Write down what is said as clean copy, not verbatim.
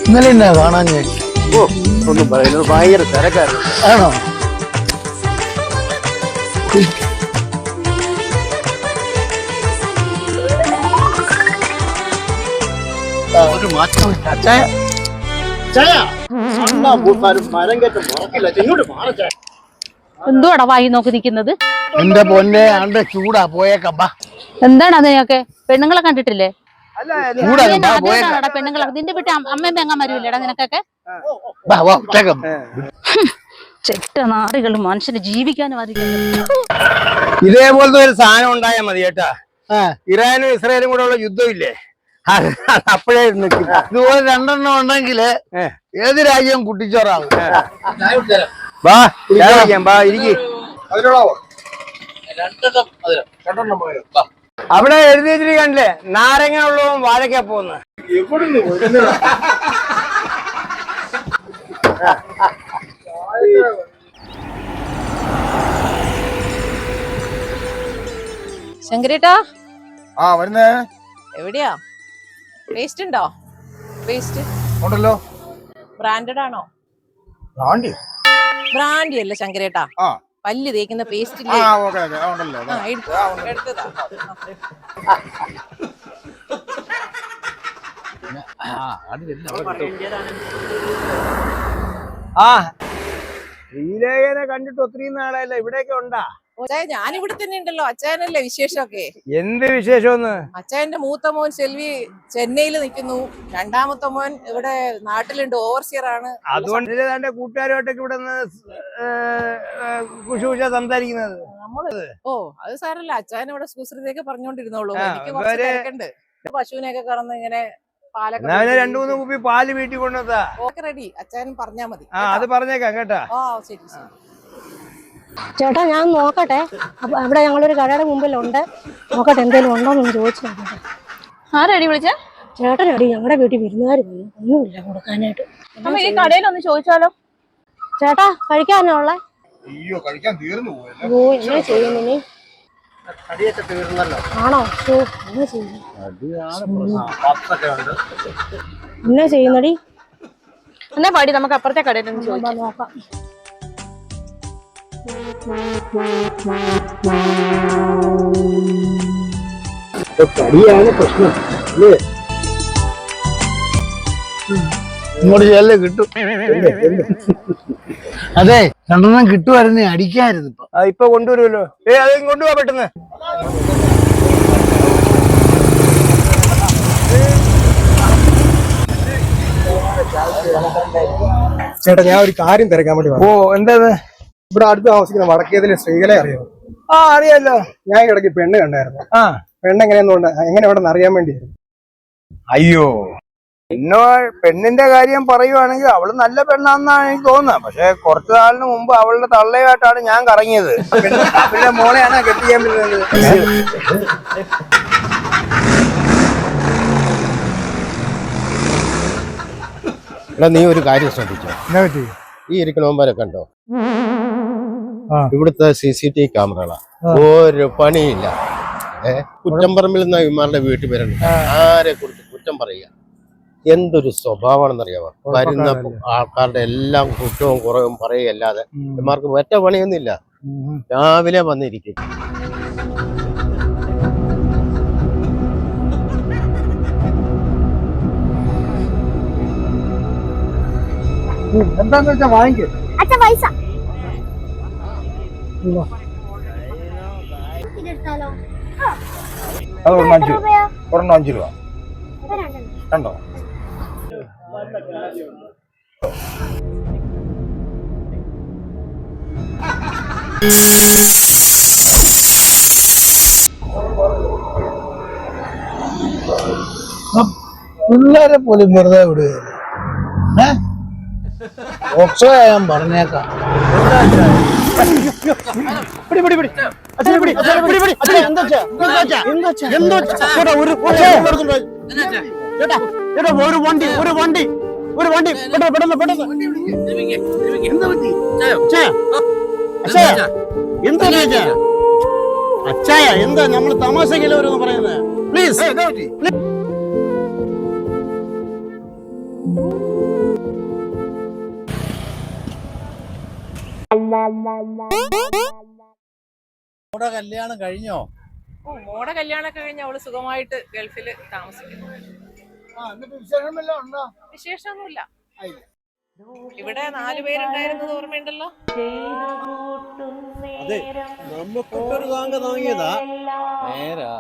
ഇന്നലെ എന്നാ കാണാൻ ഞാൻ? ഓ ഒന്നും പറയുന്നത് ഭയങ്കര തിരക്കായിരുന്നു. ആണോ? ഒരു മാറ്റം മരം കയറ്റം മുറക്കില്ല. ഇങ്ങോട്ട് മാറച്ചായ. എന്തുവാടാ വായി നോക്കി നിൽക്കുന്നത്? എന്റെ പൊന്നെ ആണ്ട് ചൂടാ, പോയേക്കമ്പാ. എന്താണ് അത് നിനക്ക്? പെണ്ണുങ്ങളെ കണ്ടിട്ടില്ലേ? ചൂടാ, ആദ്യമായിട്ടാണോടാ പെണ്ണുങ്ങളെ? നിന്റെ വീട്ടിൽ അമ്മയും പെങ്ങന്മാരുമില്ലേടാ നിനക്കൊക്കെ? ചെറ്റ നാറികളും മനുഷ്യന് ജീവിക്കാനും അറിയില്ല. ഇതേപോലത്തെ ഒരു സാധനം ഉണ്ടായാൽ മതി കേട്ടാ. ഇറാനും ഇസ്രായേലും കൂടെ ഉള്ള യുദ്ധമില്ലേ, അപ്പോഴേ നിൽക്കും. ഇതുപോലെ രണ്ടെണ്ണം ഉണ്ടെങ്കില് ഏത് രാജ്യവും കുട്ടിച്ചോറാവും. വാ വാ ഇരിക്ക്. അവിടെ എഴുതി വെച്ചിട്ട് കണ്ടില്ലേ, നാരങ്ങ ഉള്ളതും വാഴയ്ക്ക പോന്ന്. ശങ്കരേട്ടാ വരുന്നേ. എവിടെയാ? പേസ്റ്റ് ഉണ്ടോ? പേസ്റ്റ് ഉണ്ടല്ലോ. ബ്രാൻഡഡ് ആണോ? ബ്രാൻഡി അല്ല ശങ്കരേട്ടാ, പല്ല് തേക്കുന്ന പേസ്റ്റ് ശ്രീലേഖനെ കണ്ടിട്ട് ഒത്തിരി നാളായല്ല, ഇവിടെയൊക്കെ ഉണ്ടാ? ഞാനിവിടെ തന്നെ ഉണ്ടല്ലോ. അച്ചായനല്ലേ വിശേഷമൊക്കെ? എന്ത് വിശേഷമെന്ന്? അച്ചായന്റെ മൂത്ത മോൻ സെൽവി ചെന്നൈയിൽ നിൽക്കുന്നു, രണ്ടാമത്തെ മോൻ ഇവിടെ നാട്ടിലുണ്ട്, ഓവർസിയർ ആണ്. അതുകൊണ്ട് തന്റെ കൂട്ടുകാരുമായിട്ടൊക്കെ ഇവിടെ കുശുകുശ സംസാരിക്കുന്നത്. ഓ അത് സാരല്ല, അച്ചായൻ ഇവിടെ സുശ്രുതിയൊക്കെ പറഞ്ഞോണ്ടിരുന്നോളൂ. എനിക്ക് കുറച്ച് തിരക്കുണ്ട്. പശുവിനെയൊക്കെ കറന്ന് ഇങ്ങനെ പാലൊക്കെ 2-3 കുപ്പി പാല് വീട്ടിൽ കൊണ്ടുവന്നാ. ഓക്കെ റെഡി, അച്ചായൻ പറഞ്ഞാ മതി. അത് പറഞ്ഞേക്കാം കേട്ടാ. ഓ ശരി. ചേട്ടാ ഞാൻ നോക്കട്ടെ. അപ്പൊ അവിടെ ഞങ്ങളൊരു കടയുടെ മുമ്പിലുണ്ട്, നോക്കട്ടെ എന്തേലും ഉണ്ടോന്ന് ചോദിച്ചു നോക്കട്ടെ. ആരടി വിളിച്ചേ? ചേട്ടനടി ഞങ്ങളുടെ വീട്ടിൽ വിരുന്നുകാർ വന്നു, ഒന്നുമില്ല കൊടുക്കാനായിട്ട്. അമ്മ ഈ കടയിലൊന്ന് ചോദിച്ചാലോ? ചേട്ടാ കഴിക്കാനോ ഉള്ളേ? അയ്യോ കഴിക്കാൻ തീർന്നു പോയല്ലോ. ഓ എങ്ങനെ ചെയ്യുന്നു നീ? അടിയൊക്കെ തീർന്നല്ലോ. ആണോ? എങ്ങനെ ചെയ്യുന്നു? എന്നാ ചെയ്യുന്നടി? എന്നാ പാടി നമുക്ക് അപ്പുറത്തെ കടയിലൊന്ന് ചോദിക്കാം. നോക്കാം. കടിയാണ് പ്രശ്നം അല്ലേ? ഇങ്ങോട്ട് ചെല്ലേ, കിട്ടും. അതെ, രണ്ടെണ്ണം കിട്ടുമായിരുന്നു, അടിക്കായിരുന്നു. ഇപ്പൊ കൊണ്ടുവരുമല്ലോ. അത് കൊണ്ടുപോവാ പെട്ടെന്ന്. ചേട്ടാ ഞാൻ ഒരു കാര്യം തിരക്കാൻ വേണ്ടി ഓ എന്താ? ഇവിടെ അടുത്ത് താമസിക്കുന്ന വടക്കേതിലെ സ്ത്രീകളെ അറിയാമോ? അറിയാലോ. ഞാൻ ഇടയ്ക്ക് പെണ്ണ് കണ്ടായിരുന്നു. പെണ്ണ് എങ്ങനെ അവിടെ അറിയാൻ വേണ്ടിയായിരുന്നു. അയ്യോ, പെണ്ണിന്റെ കാര്യം പറയുവാണെങ്കിൽ അവള് നല്ല പെണ്ണാന്നാണ് എനിക്ക് തോന്നുന്നത്. പക്ഷെ കുറച്ചു നാളിന് മുമ്പ് അവളുടെ തള്ളയുമായിട്ടാണ് ഞാൻ കറങ്ങിയത്. അവളുടെ മോളെയാണ് കെട്ടിക്കാൻ പറ്റുന്നത്. നീ ഒരു കാര്യം ശ്രദ്ധിച്ചോ? ഈ ഇരിക്കണവന്മാരെ കണ്ടോ? ഇവിടുത്തെ CCTV ക്യാമറകളാ. ഒരു പണിയില്ല. കുറ്റംപറമ്പിൽ നിന്ന് ഇവന്മാരുടെ വീട്ടിൽ വരണം. ആരെ കുറിച്ച് കുറ്റം പറയുക? എന്തൊരു സ്വഭാവമാണെന്നറിയാമോ? വരുന്ന ആൾക്കാരുടെ എല്ലാം കുറ്റവും കുറവും പറയുകയല്ലാതെ ഇവന്മാർക്ക് ഒറ്റ പണിയൊന്നുമില്ല. രാവിലെ വന്നിരിക്കും. എന്താന്ന് വെച്ചാ വാങ്ങിക്കേ. പൈസ അത് 5 രൂപ. കണ്ടോ? പിള്ളേരെ പോലും വെറുതെ വിടുക. ഓക്സോ ഞാൻ പറഞ്ഞേക്കാം. അച്ചായ എന്താ നമ്മള് തമാശക്കല്ലേ ഓരോന്ന് പറയുന്നത്? പ്ലീസ് കല്യാണം കഴിഞ്ഞോ? മോടെ കല്യാണമൊക്കെ കഴിഞ്ഞ് അവള് സുഖമായിട്ട് ഗൾഫില് താമസിക്കുന്നു. വിശേഷമൊന്നുമില്ല. ഇവിടെ 4 പേരുണ്ടായിരുന്നത് ഓർമ്മയുണ്ടല്ലോ. അതെ, നമുക്കൊരു താങ്ക താങ്ങിയതാ. നേരാ.